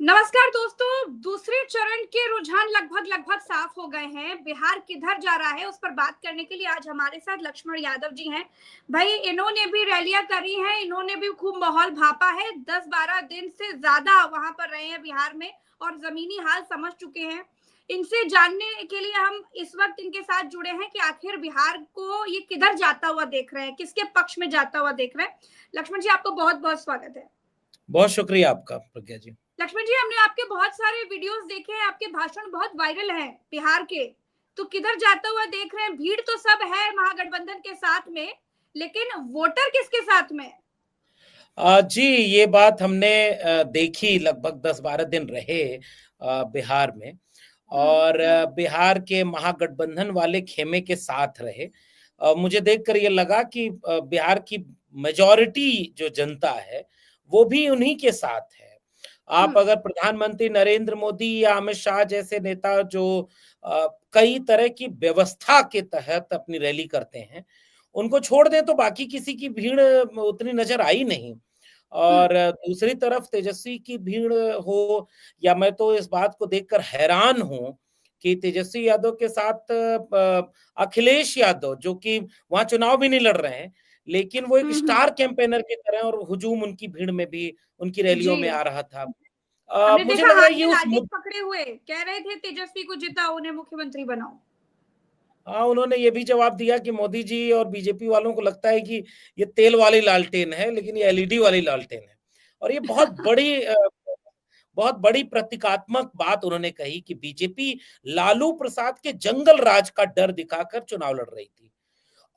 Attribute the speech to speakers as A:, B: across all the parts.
A: नमस्कार दोस्तों। दूसरे चरण के रुझान लगभग लगभग साफ हो गए हैं। बिहार किधर जा रहा है उस पर बात करने के लिए आज हमारे साथ लक्ष्मण यादव जी हैं। भाई, इन्होंने भी रैलियां करी हैं, इन्होंने भी खूब माहौल भापा है। 10-12 दिन से ज्यादा वहां पर रहे हैं बिहार में और जमीनी हाल समझ चुके हैं। इनसे जानने के लिए हम इस वक्त इनके साथ जुड़े हैं कि आखिर बिहार को ये किधर जाता हुआ देख रहे हैं, किसके पक्ष में जाता हुआ देख रहे हैं। लक्ष्मण जी, आपको बहुत बहुत स्वागत है।
B: बहुत शुक्रिया आपका प्रज्ञा जी।
A: लक्ष्मण जी, हमने आपके बहुत सारे वीडियोस देखे हैं, आपके भाषण बहुत वायरल हैं बिहार के। तो किधर जाता हुआ देख रहे हैं? भीड़ तो सब है महागठबंधन के साथ में, लेकिन वोटर किसके साथ में?
B: जी, ये बात हमने देखी। लगभग 10-12 दिन रहे बिहार में और बिहार के महागठबंधन वाले खेमे के साथ रहे। मुझे देखकर ये लगा कि बिहार की मेजॉरिटी जो जनता है वो भी उन्हीं के साथ है। आप अगर प्रधानमंत्री नरेंद्र मोदी या अमित शाह जैसे नेता जो कई तरह की व्यवस्था के तहत अपनी रैली करते हैं, उनको छोड़ दें तो बाकी किसी की भीड़ उतनी नजर आई नहीं। और दूसरी तरफ तेजस्वी की भीड़ हो, या मैं तो इस बात को देखकर हैरान हूं कि तेजस्वी यादव के साथ अखिलेश यादव, जो कि वहां चुनाव भी नहीं लड़ रहे हैं, लेकिन वो एक स्टार कैंपेनर की तरह और हुजूम उनकी भीड़ में भी, उनकी रैलियों में
A: जी,
B: आ रहा था।
A: हमने
B: मुझे
A: देखा
B: लग रहा
A: हाथ
B: है ये
A: में
B: उस
A: लालटेन पकड़े हुए कह रहे थे तेजस्वी को जिताओ, उन्हें मुख्यमंत्री बनाओ।
B: हाँ, उन्होंने ये भी जवाब दिया कि मोदी जी और बीजेपी वालों को लगता है कि ये तेल वाली लालटेन है, लेकिन ये एलईडी वाली लालटेन है। और ये बहुत बड़ी प्रतीकात्मक बात उन्होंने कही कि बीजेपी लालू प्रसाद के जंगल राज का डर दिखाकर चुनाव लड़ रही थी
A: जी।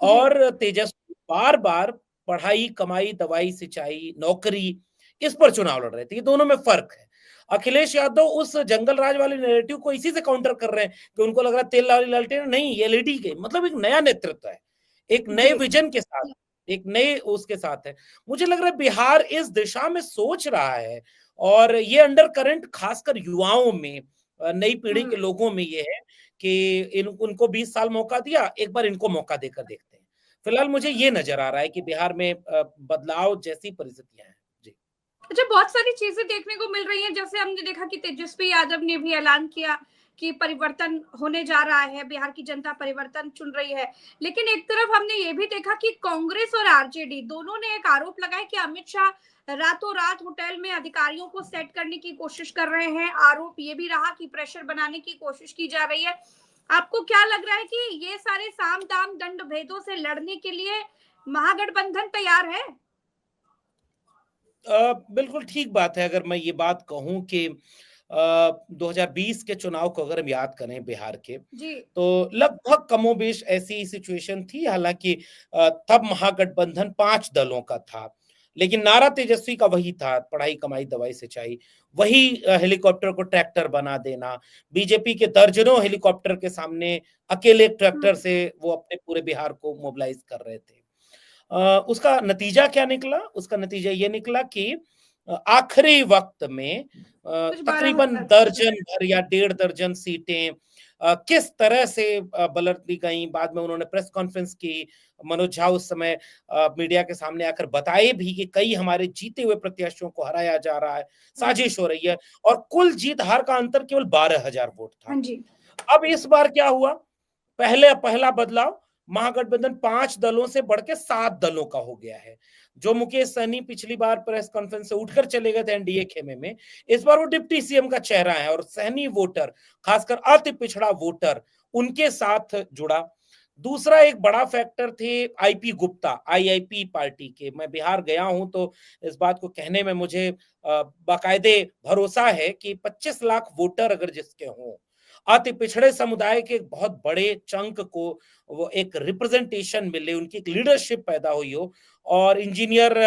B: और तेजस्वी बार बार पढ़ाई, कमाई, दवाई, सिंचाई, नौकरी, इस पर चुनाव लड़ रहे थे। ये दोनों में फर्क है। अखिलेश यादव उस जंगल राज वाले नैरेटिव को इसी से काउंटर कर रहे हैं कि उनको लग रहा है तेल वाली लालटेन नहीं, ये एलईडी के, मतलब एक नया नेतृत्व है, एक नए
A: जी।
B: विजन के साथ, एक नए उसके साथ है। मुझे लग रहा है बिहार इस दिशा में सोच रहा है और ये अंडर करंट खासकर युवाओं में, नई पीढ़ी के लोगों में ये है कि उनको 20 साल मौका दिया, एक बार इनको मौका देकर देखते हैं। फिलहाल मुझे ये नजर आ रहा है कि बिहार में बदलाव जैसी परिस्थितियां हैं। जी।
A: अच्छा, बहुत सारी चीजें देखने को मिल रही हैं। जैसे हमने देखा कि तेजस्वी यादव ने भी ऐलान किया कि परिवर्तन होने जा रहा है, बिहार की जनता परिवर्तन चुन रही है। लेकिन एक तरफ हमने ये भी देखा कि कांग्रेस और आरजेडी दोनों ने एक आरोप लगाया कि अमित शाह रातों रात होटल में अधिकारियों को सेट करने की कोशिश कर रहे हैं। आरोप ये भी रहा कि प्रेशर बनाने की कोशिश की जा रही है। आपको क्या लग रहा है कि ये सारे साम दाम दंड भेदों से लड़ने के लिए महागठबंधन तैयार है?
B: बिल्कुल ठीक बात है। अगर मैं ये बात कहूं कि 2020 के चुनाव को अगर हम याद करें बिहार के,
A: जी।
B: तो लगभग कमोबेश ऐसी सिचुएशन थी। हालांकि तब महागठबंधन 5 दलों का था, लेकिन नारा तेजस्वी का वही था, पढ़ाई, कमाई, दवाई, सिंचाई। वही हेलीकॉप्टर को ट्रैक्टर बना देना। बीजेपी के दर्जनों हेलीकॉप्टर के सामने अकेले ट्रैक्टर से वो अपने पूरे बिहार को मोबिलाइज कर रहे थे। उसका नतीजा क्या निकला? उसका नतीजा ये निकला कि आखिरी वक्त में
A: कुछ
B: तकरीबन
A: 12,000।
B: दर्जन भर या 1.5 दर्जन सीटें किस तरह से बलट दी गई। बाद में उन्होंने प्रेस कॉन्फ्रेंस की। मनोज झा उस समय मीडिया के सामने आकर बताए भी कि कई हमारे जीते हुए प्रत्याशियों को हराया जा रहा है, साजिश हो रही है, और कुल जीत हार का अंतर केवल 12,000 वोट था।
A: हाँ जी।
B: अब इस बार क्या हुआ? पहला बदलाव, महागठबंधन 5 दलों से बढ़ के 7 दलों का हो गया है। जो मुकेश सहनी पिछली बार प्रेस कॉन्फ्रेंस से उठकर चले गए थे एनडीए खेमे में, इस बार वो डिप्टी सीएम का चेहरा है और सहनी वोटर, खासकर अति पिछड़ा वोटर, उनके साथ जुड़ा। दूसरा एक बड़ा फैक्टर थे आईपी गुप्ता, आईआईपी पार्टी के। मैं बिहार गया हूं तो इस बात को कहने में मुझे बाकायदे भरोसा है कि 25 लाख वोटर अगर जिसके हों, अति पिछड़े समुदाय के एक बहुत बड़े चंक को वो एक रिप्रेजेंटेशन मिले, उनकी एक लीडरशिप पैदा हुई हो, और इंजीनियर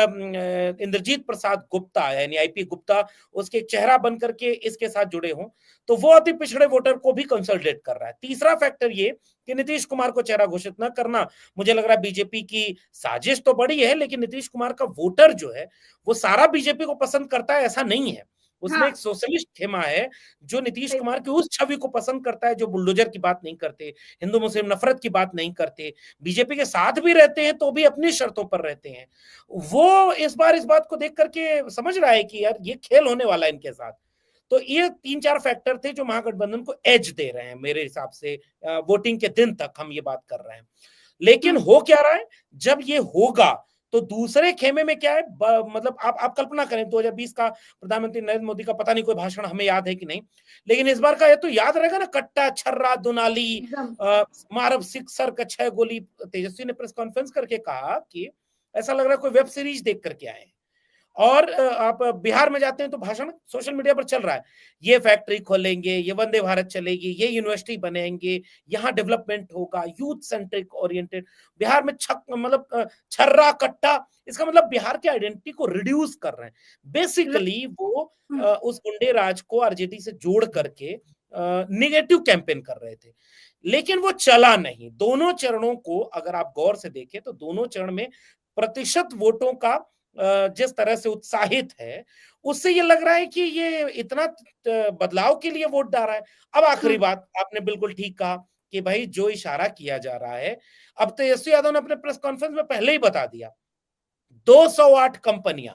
B: इंद्रजीत प्रसाद गुप्ता यानी आईपी गुप्ता उसके चेहरा बन करके इसके साथ जुड़े हों, तो वो अति पिछड़े वोटर को भी कंसोलिडेट कर रहा है। तीसरा फैक्टर ये कि नीतीश कुमार को चेहरा घोषित न करना, मुझे लग रहा है बीजेपी की साजिश तो बड़ी है, लेकिन नीतीश कुमार का वोटर जो है वो सारा बीजेपी को पसंद करता है ऐसा नहीं है। उसमें
A: हाँ,
B: एक सोशलिस्ट खेमा है जो नीतीश
A: सही
B: कुमार
A: बात।
B: की उस छवि को पसंद करता है, जो बुलडोजर की बात नहीं करते, हिंदू मुस्लिम नफरत की बात नहीं करते, बीजेपी के साथ भी रहते हैं तो भी अपनी शर्तों पर रहते हैं। वो इस बार इस बात को देख करके समझ रहा है कि यार ये खेल होने वाला है इनके साथ। तो ये 3-4 फैक्टर थे जो महागठबंधन को एज दे रहे हैं मेरे हिसाब से। वोटिंग के दिन तक हम ये बात कर रहे हैं। लेकिन हो क्या रहा है, जब ये होगा तो दूसरे खेमे में क्या है, मतलब आप कल्पना करें 2020 का प्रधानमंत्री नरेंद्र मोदी का पता नहीं कोई भाषण हमें याद है कि नहीं, लेकिन इस बार का ये तो याद रहेगा ना, कट्टा छर्रा दुनाली मारब सिक्सर का 6 गोली। तेजस्वी ने प्रेस कॉन्फ्रेंस करके कहा कि ऐसा लग रहा है कोई वेब सीरीज देख करके आए हैं। और आप बिहार में जाते हैं तो भाषण सोशल मीडिया पर चल रहा है, ये फैक्ट्री खोलेंगे, ये वंदे भारत चलेगी, ये यूनिवर्सिटी बनेंगे, यहाँ डेवलपमेंट होगा, यूथ सेंट्रिक ओरिएंटेड। बिहार में मतलब छर्रा कट्टा, इसका मतलब बिहार की आइडेंटिटी को रिड्यूस कर रहे हैं। बेसिकली वो उस गुंडे राज को आरजेडी से जोड़ करके निगेटिव कैंपेन कर रहे थे, लेकिन वो चला नहीं। दोनों चरणों को अगर आप गौर से देखें तो दोनों चरण में प्रतिशत वोटों का जिस तरह से उत्साहित है, उससे ये लग रहा है कि ये इतना बदलाव के लिए वोट डाल रहा है। अब आखिरी बात, आपने बिल्कुल ठीक कहा कि भाई जो इशारा किया जा रहा है, अब तेजस्वी यादव ने अपने प्रेस कॉन्फ्रेंस में पहले ही बता दिया, 208 कंपनियां,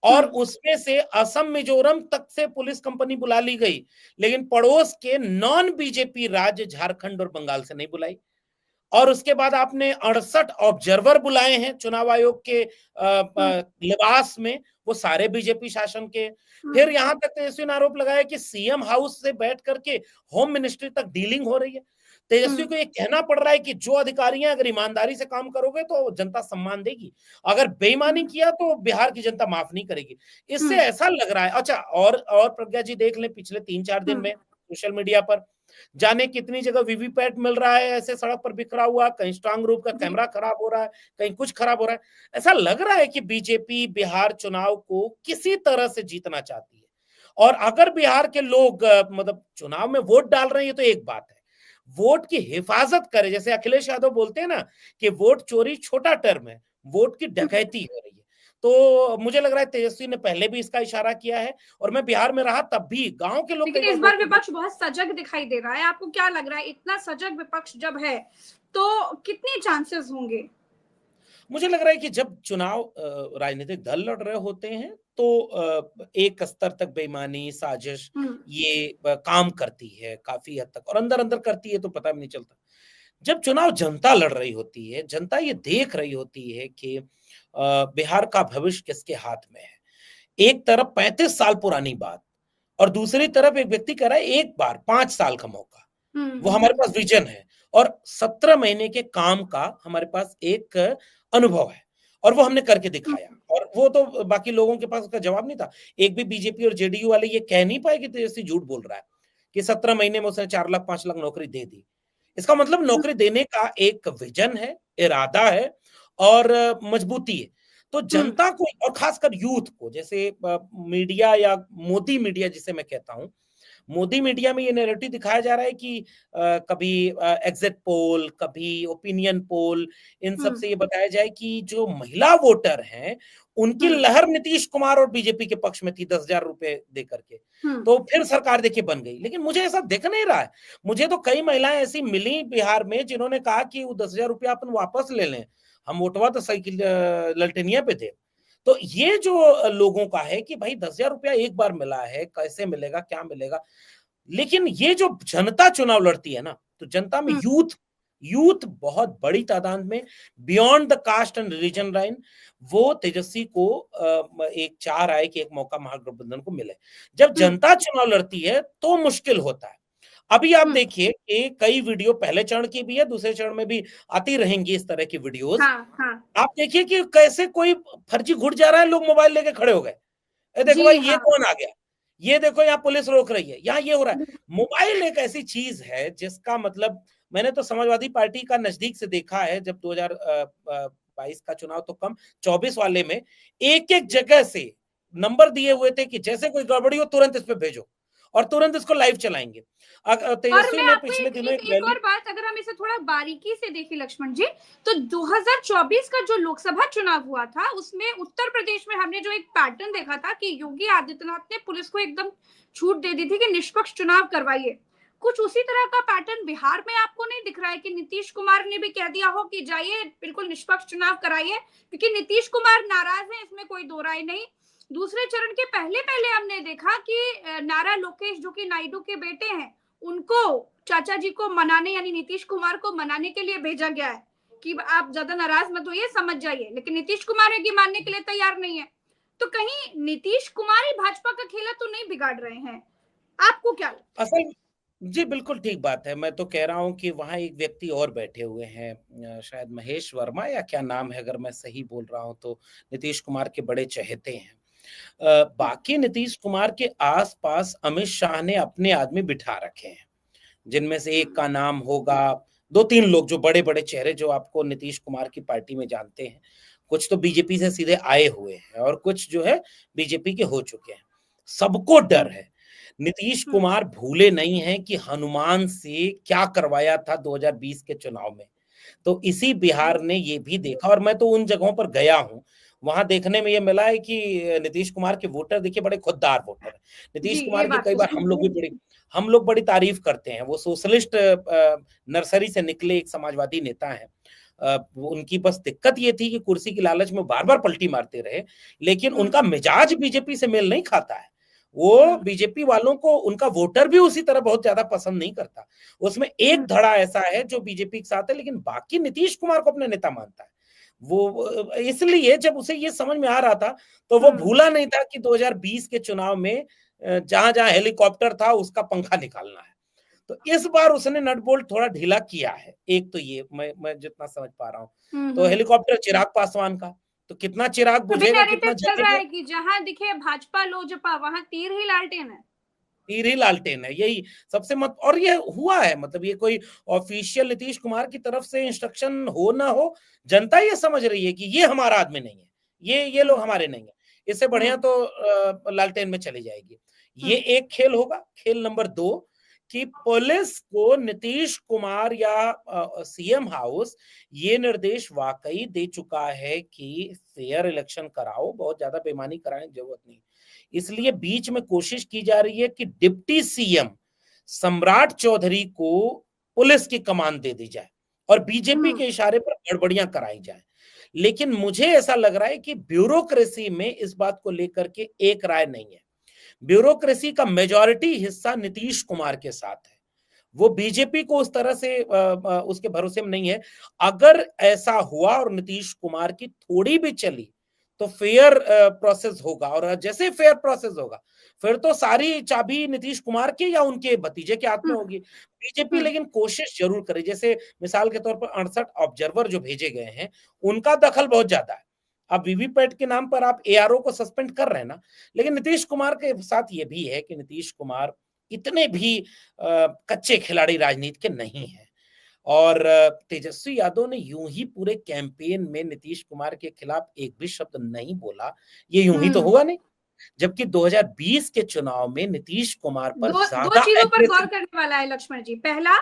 B: और उसमें से असम मिजोरम तक से पुलिस कंपनी बुला ली गई, लेकिन पड़ोस के नॉन बीजेपी राज्य झारखंड और बंगाल से नहीं बुलाई। और उसके बाद आपने 68 ऑब्जर्वर बुलाए हैं चुनाव आयोग के लिबास में, वो सारे बीजेपी शासन के। फिर यहां तक तेजस्वी ने आरोप लगाया कि सीएम हाउस से बैठ करके होम मिनिस्ट्री तक डीलिंग हो रही है। तेजस्वी को ये कहना पड़ रहा है कि जो अधिकारी हैं, अगर ईमानदारी से काम करोगे तो जनता सम्मान देगी, अगर बेईमानी किया तो बिहार की जनता माफ नहीं करेगी। इससे ऐसा लग रहा है। अच्छा, और प्रज्ञा जी देख लें, पिछले 3-4 दिन में सोशल मीडिया पर जाने कितनी जगह वीवीपैट मिल रहा है ऐसे सड़क पर बिखरा हुआ, कहीं स्ट्रांग रूम का कैमरा खराब हो रहा है, कहीं कुछ खराब हो रहा है। ऐसा लग रहा है कि बीजेपी बिहार चुनाव को किसी तरह से जीतना चाहती है। और अगर बिहार के लोग मतलब चुनाव में वोट डाल रहे हैं तो एक बात है, वोट की हिफाजत करे। जैसे अखिलेश यादव बोलते हैं ना कि वोट चोरी छोटा टर्म है, वोट की डकैती हो रही है। तो मुझे लग रहा है तेजस्वी ने पहले भी इसका इशारा किया है, और मैं बिहार में रहा तब भी गांव के लोग।
A: लेकिन इस बार विपक्ष बहुत सजग दिखाई दे रहा है, आपको क्या लग रहा है, इतना सजग विपक्ष जब है तो कितने चांसेस होंगे?
B: मुझे लग रहा है कि जब चुनाव राजनीतिक दल लड़ रहे होते हैं तो एक स्तर तक बेईमानी, साजिश ये काम करती है काफी हद तक, और अंदर अंदर करती है तो पता भी नहीं चलता। जब चुनाव जनता लड़ रही होती है, जनता ये देख रही होती है कि बिहार का भविष्य किसके हाथ में है। एक तरफ 35 साल पुरानी बात, और दूसरी तरफ एक व्यक्ति कह रहा है एक बार 5 साल का मौका, वो हमारे पास विजन है, और 17 महीने के काम का हमारे पास एक अनुभव है, और वो हमने करके दिखाया। और वो तो बाकी लोगों के पास उसका जवाब नहीं था। एक भी बीजेपी और जेडीयू वाले ये कह नहीं पाए कि तेजस्वी झूठ बोल रहा है कि 17 महीने में उसने 4 लाख 5 लाख नौकरी दे दी। इसका मतलब नौकरी देने का एक विजन है, इरादा है, और मजबूती है। तो जनता को, और खासकर यूथ को, जैसे मीडिया या मोदी मीडिया जिसे मैं कहता हूं, मोदी मीडिया में ये नैरेटिव दिखाया जा रहा है कि कभी एग्जिट पोल, कभी ओपिनियन पोल, इन सब से ये बताया जाए कि जो महिला वोटर हैं उनकी लहर नीतीश कुमार और बीजेपी के पक्ष में थी 10,000 रुपए दे करके, तो फिर सरकार देखिए बन गई। लेकिन मुझे ऐसा दिख नहीं रहा है। मुझे तो कई महिलाएं ऐसी मिली बिहार में जिन्होंने कहा कि वो 10,000 रुपया अपन वापस ले लें, हम वोटवा तो साइकिल ललटेनिया पे थे। तो ये जो लोगों का है कि भाई 10,000 रुपया एक बार मिला है, कैसे मिलेगा, क्या मिलेगा। लेकिन ये जो जनता चुनाव लड़ती है ना, तो जनता में यूथ बहुत बड़ी तादाद में, beyond the caste and religion line, वो तेजस्वी को एक चाह रहा है कि एक मौका महागठबंधन को मिले। जब जनता चुनाव लड़ती है तो मुश्किल होता है। अभी आप देखिए कि कई वीडियो पहले चरण की भी है, दूसरे चरण में भी आती रहेंगी इस तरह की वीडियोस। आप देखिए कि कैसे कोई फर्जी घुट जा रहा है, लोग मोबाइल लेके खड़े हो गए, देखो भाई ये कौन आ गया, ये देखो यहाँ पुलिस रोक रही है, यहाँ ये हो रहा है। मोबाइल एक ऐसी चीज है जिसका मतलब, मैंने तो समाजवादी पार्टी का नजदीक से देखा है, जब 2022 का चुनाव तो कम, 24 वाले में एक एक जगह से नंबर दिए हुए थे कि जैसे कोई गड़बड़ी हो तुरंत इस पे भेजो, और तुरंत इसको लाइव चलाएंगे। तेजस्वी ने पिछले दिनों
A: एक और बात, अगर हम इसे थोड़ा बारीकी से देखें लक्ष्मण जी, तो 2024 का जो लोकसभा चुनाव हुआ था उसमें उत्तर प्रदेश में हमने जो एक पैटर्न देखा था कि योगी आदित्यनाथ ने पुलिस को एकदम छूट दे दी थी कि निष्पक्ष चुनाव करवाइए। कुछ उसी तरह का पैटर्न बिहार में आपको नहीं दिख रहा है कि नीतीश कुमार ने भी कह दिया हो कि जाइए बिल्कुल निष्पक्ष चुनाव कराइए, क्योंकि नीतीश कुमार नाराज है, इसमें कोई दो राय नहीं। दूसरे चरण के पहले पहले हमने देखा कि नारा लोकेश जो कि नायडू के बेटे हैं, उनको चाचा जी को मनाने यानी नीतीश कुमार को मनाने के लिए भेजा गया है कि आप ज्यादा नाराज मत होइए, समझ जाइए, लेकिन नीतीश कुमार है कि मानने के लिए तैयार नहीं है। तो कहीं नीतीश कुमार ही भाजपा का खेला तो नहीं बिगाड़ रहे हैं? आपको क्या लगता है?
B: असल जी बिल्कुल ठीक बात है। मैं तो कह रहा हूं कि वहां एक व्यक्ति और बैठे हुए हैं, शायद महेश वर्मा या क्या नाम है, अगर मैं सही बोल रहा हूं तो, नीतीश कुमार के बड़े चहेते हैं। बाकी नीतीश कुमार के आसपास अमित शाह ने अपने आदमी बिठा रखे हैं, जिनमें से एक का नाम होगा, दो तीन लोग जो बड़े बड़े चेहरे जो आपको नीतीश कुमार की पार्टी में जानते हैं, कुछ तो बीजेपी से सीधे आए हुए हैं और कुछ जो है बीजेपी के हो चुके हैं। सबको डर है। नीतीश कुमार भूले नहीं हैं कि हनुमान से क्या करवाया था 2020 के चुनाव में। तो इसी बिहार ने ये भी देखा, और मैं तो उन जगहों पर गया हूं, वहां देखने में ये मिला है कि नीतीश कुमार के वोटर देखिए बड़े खुददार वोटर है। नीतीश
A: जी, ये
B: कुमार की
A: बात
B: कई
A: तो
B: बार
A: सही
B: हम लोग बड़ी तारीफ करते हैं। वो सोशलिस्ट नर्सरी से निकले एक समाजवादी नेता हैं। उनकी बस दिक्कत ये थी कि कुर्सी की लालच में बार बार पलटी मारते रहे, लेकिन उनका मिजाज बीजेपी से मेल नहीं खाता है। वो बीजेपी वालों को, उनका वोटर भी उसी तरह बहुत ज्यादा पसंद नहीं करता। उसमें एक धड़ा ऐसा है जो बीजेपी के साथ है, लेकिन बाकी नीतीश कुमार को अपना नेता मानता है। वो इसलिए जब उसे ये समझ में आ रहा था तो वो भूला नहीं था कि 2020 के चुनाव में जहां जहां हेलीकॉप्टर था उसका पंखा निकालना है। तो इस बार उसने नट बोल्ट थोड़ा ढीला किया है। एक तो ये मैं जितना समझ पा रहा हूँ, तो हेलीकॉप्टर चिराग पासवान का, तो कितना चिराग
A: अभी
B: बुझेगा,
A: नैरेटिव
B: कितना
A: चल रहा
B: जलेगा,
A: है कि जहां दिखे भाजपा लोजपा वहां तीर ही लालटेन है।
B: तीर ही लालटेन है, यही सबसे मत। और ये हुआ है, मतलब ये कोई ऑफिशियल नीतीश कुमार की तरफ से इंस्ट्रक्शन हो ना हो, जनता ये समझ रही है कि ये हमारा आदमी नहीं है, ये लोग हमारे नहीं है। इससे बढ़िया तो लालटेन में चली जाएगी। ये एक खेल होगा। खेल नंबर 2 कि पुलिस को नीतीश कुमार या सीएम हाउस ये निर्देश वाकई दे चुका है कि फेयर इलेक्शन कराओ, बहुत ज्यादा बेईमानी कराने की जरूरत नहीं। इसलिए बीच में कोशिश की जा रही है कि डिप्टी सीएम सम्राट चौधरी को पुलिस की कमान दे दी जाए और बीजेपी के इशारे पर गड़बड़ियां कराई जाए। लेकिन मुझे ऐसा लग रहा है कि ब्यूरोक्रेसी में इस बात को लेकर के एक राय नहीं है। ब्यूरोक्रेसी का मेजॉरिटी हिस्सा नीतीश कुमार के साथ है। वो बीजेपी को उस तरह से उसके भरोसे में नहीं है। अगर ऐसा हुआ और नीतीश कुमार की थोड़ी भी चली तो फेयर प्रोसेस होगा, और जैसे फेयर प्रोसेस होगा फिर तो सारी चाबी नीतीश कुमार के या उनके भतीजे के हाथ में होगी। बीजेपी लेकिन कोशिश जरूर करे, जैसे मिसाल के तौर पर 68 ऑब्जर्वर जो भेजे गए हैं उनका दखल बहुत ज्यादा है। अब वीवीपैट के नाम पर आप एआरओ को सस्पेंड कर रहे हैं ना, लेकिन नीतीश कुमार के साथ ये भी है कि नीतीश कुमार इतने भी कच्चे खिलाड़ी राजनीति के नहीं है। और तेजस्वी यादव ने यूं ही पूरे कैंपेन में नीतीश कुमार के खिलाफ एक भी शब्द नहीं बोला, ये यूं ही तो होगा नहीं। जबकि 2020 के चुनाव में नीतीश कुमार पर
A: दो
B: ज्यादा
A: चीजों पर गौर
B: एग्रेसिव।
A: करने वाला है लक्ष्मण जी। पहला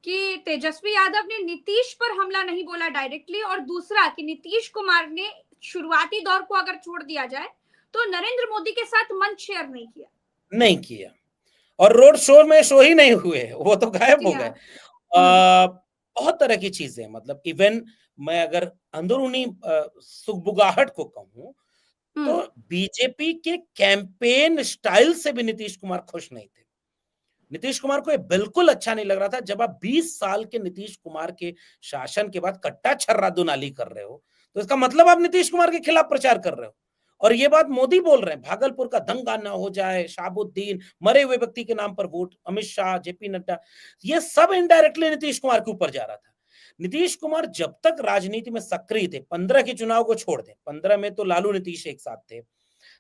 A: कि तेजस्वी यादव ने नीतीश पर हमला नहीं बोला डायरेक्टली, और दूसरा कि नीतीश कुमार ने शुरुआती दौर को अगर छोड़ दिया जाए तो नरेंद्र मोदी के साथ मंच शेयर
B: नहीं किया और रोड शो में शो ही नहीं हुए, वो तो गायब हो गए। बहुत तरह की चीजें, मतलब इवन मैं अगर अंदरूनी सुगबुगाहट को कहूं तो बीजेपी के कैंपेन स्टाइल से भी नीतीश कुमार खुश नहीं थे। नीतीश कुमार को ये बिल्कुल अच्छा नहीं लग रहा था। जब आप 20 साल के नीतीश कुमार के शासन के बाद कट्टा छर्रा दुनाली कर रहे हो तो इसका मतलब आप नीतीश कुमार के खिलाफ प्रचार कर रहे हो। और ये बात मोदी बोल रहे हैं, भागलपुर का दंगा ना हो जाए, शाहबुद्दीन, मरे हुए व्यक्ति के नाम पर वोट, अमित शाह, जेपी नड्डा, ये सब इनडायरेक्टली नीतीश कुमार के ऊपर जा रहा था। नीतीश कुमार जब तक राजनीति में सक्रिय थे, 15 के चुनाव को छोड़ दें, 15 में तो लालू नीतीश एक साथ थे,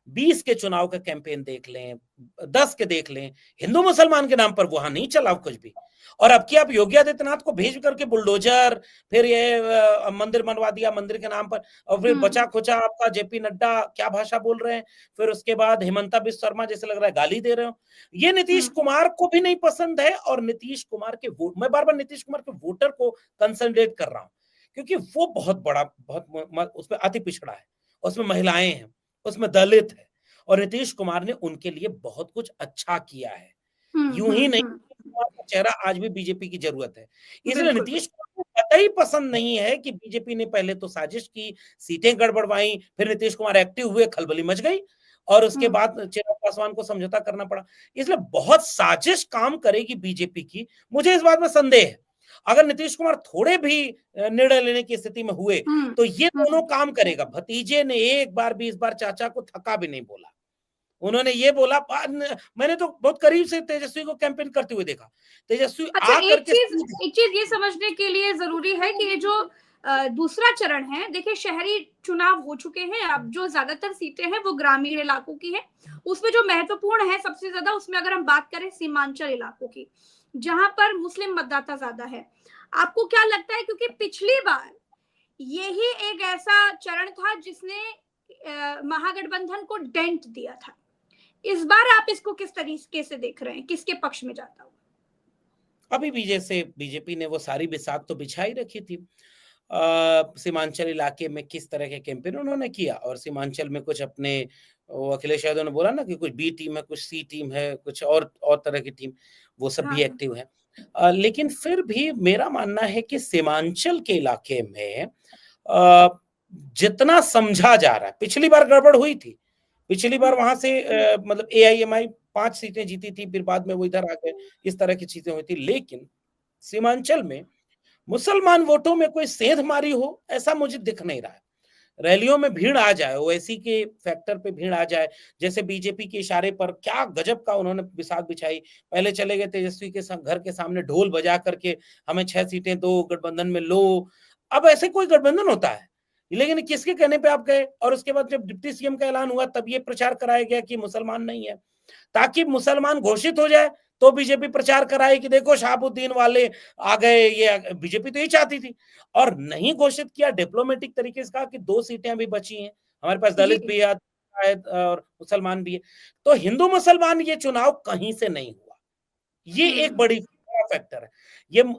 B: 20 के चुनाव का कैंपेन देख लें, 10 के देख लें, हिंदू मुसलमान के नाम पर वहां नहीं चला कुछ भी। और अब की आप योगी आदित्यनाथ को भेज करके बुलडोजर, फिर ये मंदिर बनवा दिया मंदिर के नाम पर, और फिर बचा खुचा आपका जेपी नड्डा क्या भाषा बोल रहे हैं, फिर उसके बाद हेमंता बिस्वा शर्मा जैसे लग रहा है गाली दे रहे हो। ये नीतीश कुमार को भी नहीं पसंद है, और नीतीश कुमार के वोट, मैं बार बार नीतीश कुमार के वोटर को कंसंट्रेट कर रहा हूं क्योंकि वो बहुत बड़ा, बहुत उसमें अति पिछड़ा है, उसमें महिलाएं हैं, उसमें दलित है, और नीतीश कुमार ने उनके लिए बहुत कुछ अच्छा किया है। यूं ही नहीं, कुमार का चेहरा आज भी बीजेपी की जरूरत है। इसलिए नीतीश कुमार को कतई पसंद नहीं है कि बीजेपी ने पहले तो साजिश की, सीटें गड़बड़वाई, फिर नीतीश कुमार एक्टिव हुए, खलबली मच गई, और उसके बाद चिराग पासवान को समझौता करना पड़ा। इसलिए बहुत साजिश काम करेगी बीजेपी की, मुझे इस बात में संदेह है। अगर नीतीश कुमार थोड़े भी निर्णय लेने की स्थिति में हुए तो ये दोनों काम करेगा। भतीजे ने एक बार भी इस बार चाचा को थका भी नहीं बोला। उन्होंने ये बोला, मैंने तो बहुत करीब से तेजस्वी को कैंपेन करते हुए देखा। तेजस्वी
A: अच्छा,
B: आकर के
A: एक चीज ये समझने के लिए जरूरी है कि ये जो दूसरा चरण है, देखिए शहरी चुनाव हो चुके हैं, अब जो ज्यादातर सीटें हैं वो ग्रामीण इलाकों की है। उसमें जो महत्वपूर्ण है सबसे ज्यादा, उसमें अगर हम बात करें सीमांचल इलाकों की, जहां पर मुस्लिम मतदाता ज्यादा है। आपको क्या लगता है, क्योंकि पिछली बार यही एक ऐसा चरण था जिसने महागठबंधन को डेंट दिया था, इस बार आप इसको किस तरीके से देख रहे हैं, किसके पक्ष में जाता हुआ?
B: अभी बीजेपी ने वो सारी बिसात तो बिछाई रखी थी। सीमांचल इलाके में किस तरह के कैंपेन उन्होंने किया, और सीमांचल में कुछ अपने अखिलेश यादव ने बोला ना कि कुछ बी टीम है, कुछ सी टीम है, कुछ और तरह की टीम, वो सब भी एक्टिव है। लेकिन फिर भी मेरा मानना है कि सीमांचल के इलाके में जितना समझा जा रहा है, पिछली बार गड़बड़ हुई थी। पिछली बार वहां से मतलब AIMI 5 सीटें जीती थी, फिर बाद में वो इधर आ गए, इस तरह की चीजें हुई थी। लेकिन सीमांचल में मुसलमान वोटों में कोई सेंधमारी हो, ऐसा मुझे दिख नहीं रहा है। रैलियों में भीड़ आ जाए, ओवैसी के फैक्टर पे भीड़ आ जाए, जैसे बीजेपी के इशारे पर क्या गजब का उन्होंने बिसात बिछाई। पहले चले गए तेजस्वी के घर के सामने ढोल बजा करके, हमें 6 सीटें दो, गठबंधन में लो। अब ऐसे कोई गठबंधन होता है? लेकिन किसके कहने पे आप गए? और उसके बाद जब डिप्टी सीएम का ऐलान हुआ तब ये प्रचार कराया गया कि मुसलमान नहीं है, ताकि मुसलमान घोषित हो जाए तो बीजेपी प्रचार कराए कि देखो शहाबुद्दीन वाले आ गए। ये बीजेपी तो यही चाहती थी, और नहीं घोषित किया, डिप्लोमेटिक तरीके से कहा कि 2 सीटें अभी बची हैं, हमारे पास दलित भी है और मुसलमान भी है। तो हिंदू मुसलमान ये चुनाव कहीं से नहीं हुआ, ये एक बड़ी फैक्टर है।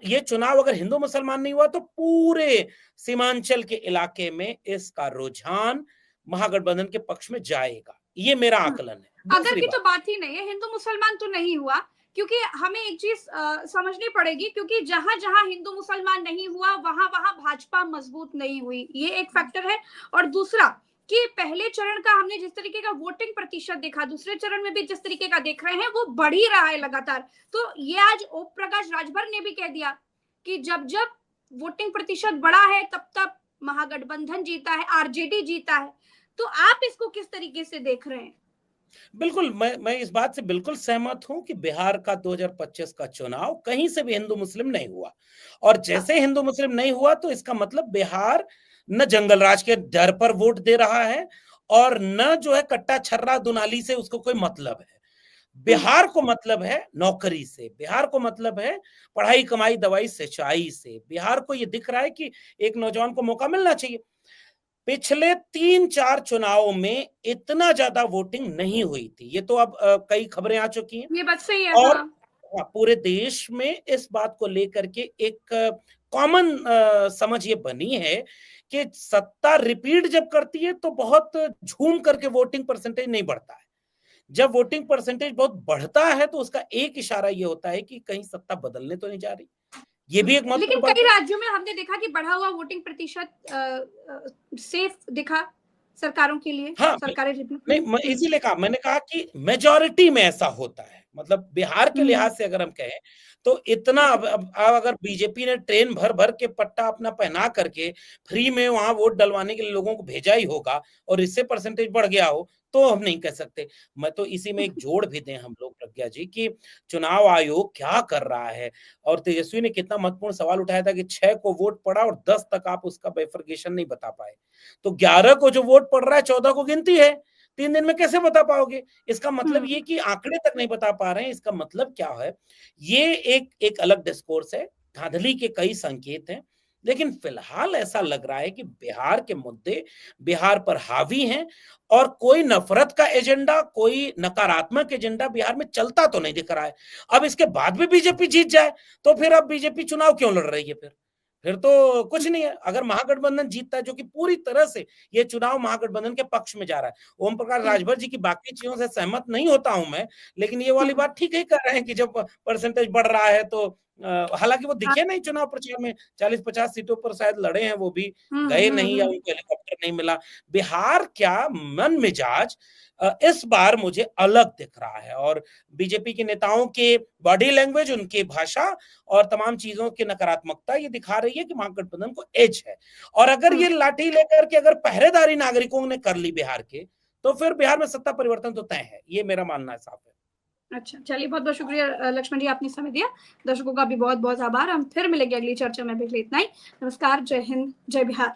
B: ये चुनाव अगर हिंदू मुसलमान नहीं हुआ तो पूरे सीमांचल के इलाके में इसका रुझान महागठबंधन के पक्ष में जाएगा, ये मेरा आकलन है।
A: अगर की तो बात ही नहीं है, हिंदू मुसलमान तो नहीं हुआ, क्योंकि हमें एक चीज समझनी पड़ेगी, क्योंकि जहां जहां हिंदू मुसलमान नहीं हुआ वहां वहां भाजपा मजबूत नहीं हुई, ये एक फैक्टर है। और दूसरा कि पहले चरण का हमने जिस तरीके का वोटिंग प्रतिशत देखा, दूसरे चरण में भी जिस तरीके का देख रहे हैं वो बढ़ ही रहा है लगातार। तो ये आज ओम प्रकाश राजभर ने भी कह दिया कि जब जब वोटिंग प्रतिशत बढ़ा है तब तब महागठबंधन जीता है, आरजेडी जीता है। तो आप इसको किस तरीके से देख रहे हैं?
B: बिल्कुल, मैं इस बात से बिल्कुल सहमत हूं कि बिहार का 2025 का चुनाव कहीं से भी हिंदू मुस्लिम नहीं हुआ, और जैसे हिंदू मुस्लिम नहीं हुआ तो इसका मतलब बिहार न जंगल राज के डर पर वोट दे रहा है, और न जो है कट्टा छर्रा दुनाली से उसको कोई मतलब है। बिहार को मतलब है नौकरी से, बिहार को मतलब है पढ़ाई कमाई दवाई सिंचाई से। बिहार को ये दिख रहा है कि एक नौजवान को मौका मिलना चाहिए। पिछले 3-4 चुनावों में इतना ज्यादा वोटिंग नहीं हुई थी, ये तो अब कई खबरें आ चुकी हैं,
A: ये बात सही है।
B: और पूरे देश में इस बात को लेकर के एक कॉमन समझ ये बनी है कि सत्ता रिपीट जब करती है तो बहुत झूम करके वोटिंग परसेंटेज नहीं बढ़ता है। जब वोटिंग परसेंटेज बहुत बढ़ता है तो उसका एक इशारा ये होता है कि कहीं सत्ता बदलने तो नहीं जा रही। ये भी एक
A: लेकिन कई राज्यों में हमने देखा कि बढ़ा हुआ वोटिंग प्रतिशत सेफ दिखा सरकारों के लिए।
B: हाँ,
A: सरकारें
B: नहीं, इसीलिए कहा, मैंने कहा कि मेजॉरिटी में ऐसा होता है। मतलब बिहार के लिहाज से अगर हम कहें तो इतना अब अगर बीजेपी ने ट्रेन भर भर के पट्टा अपना पहना करके फ्री में वहां वोट डलवाने के लिए लोगों को भेजा ही होगा और इससे परसेंटेज बढ़ गया हो तो हम नहीं कह सकते। मैं तो इसी में एक जोड़ भी दें हम लोग प्रज्ञा जी कि चुनाव आयोग क्या कर रहा है। और तेजस्वी ने कितना महत्वपूर्ण सवाल उठाया था कि 6 को वोट पड़ा और 10 तक आप उसका बाइफरकेशन नहीं बता पाए, तो 11 को जो वोट पड़ रहा है 14 को गिनती है, 3 दिन में कैसे बता पाओगे? इसका मतलब ये कि आंकड़े तक नहीं बता पा रहे हैं, इसका मतलब क्या है? ये एक अलग डिस्कोर्स है, धांधली के कई संकेत हैं। लेकिन फिलहाल ऐसा लग रहा है कि बिहार के मुद्दे बिहार पर हावी हैं, और कोई नफरत का एजेंडा, कोई नकारात्मक एजेंडा बिहार में चलता तो नहीं दिख रहा है। अब इसके बाद भी बीजेपी जीत जाए तो फिर अब बीजेपी चुनाव क्यों लड़ रही है? फिर तो कुछ नहीं है। अगर महागठबंधन जीतता है, जो कि पूरी तरह से ये चुनाव महागठबंधन के पक्ष में जा रहा है, ओम प्रकाश राजभर जी की बाकी चीजों से सहमत नहीं होता हूं मैं, लेकिन ये वाली बात ठीक ही कर रहे हैं कि जब परसेंटेज बढ़ रहा है तो हालांकि वो दिखे नहीं चुनाव प्रचार में, 40-50 सीटों पर शायद लड़े हैं, वो भी गए नहीं या उनको हेलीकॉप्टर नहीं मिला। बिहार क्या मन मिजाज इस बार मुझे अलग दिख रहा है, और बीजेपी के नेताओं के बॉडी लैंग्वेज, उनकी भाषा और तमाम चीजों की नकारात्मकता ये दिखा रही है कि महागठबंधन को एज है। और अगर ये लाठी लेकर के अगर पहरेदारी नागरिकों ने कर ली बिहार के, तो फिर बिहार में सत्ता परिवर्तन तो तय है, ये मेरा मानना है, साफ है।
A: अच्छा, चलिए, बहुत बहुत शुक्रिया लक्ष्मण जी, आपने समय दिया। दर्शकों का भी बहुत बहुत आभार। हम फिर मिलेंगे अगली चर्चा में, भी इतना ही। नमस्कार, जय हिंद, जय बिहार।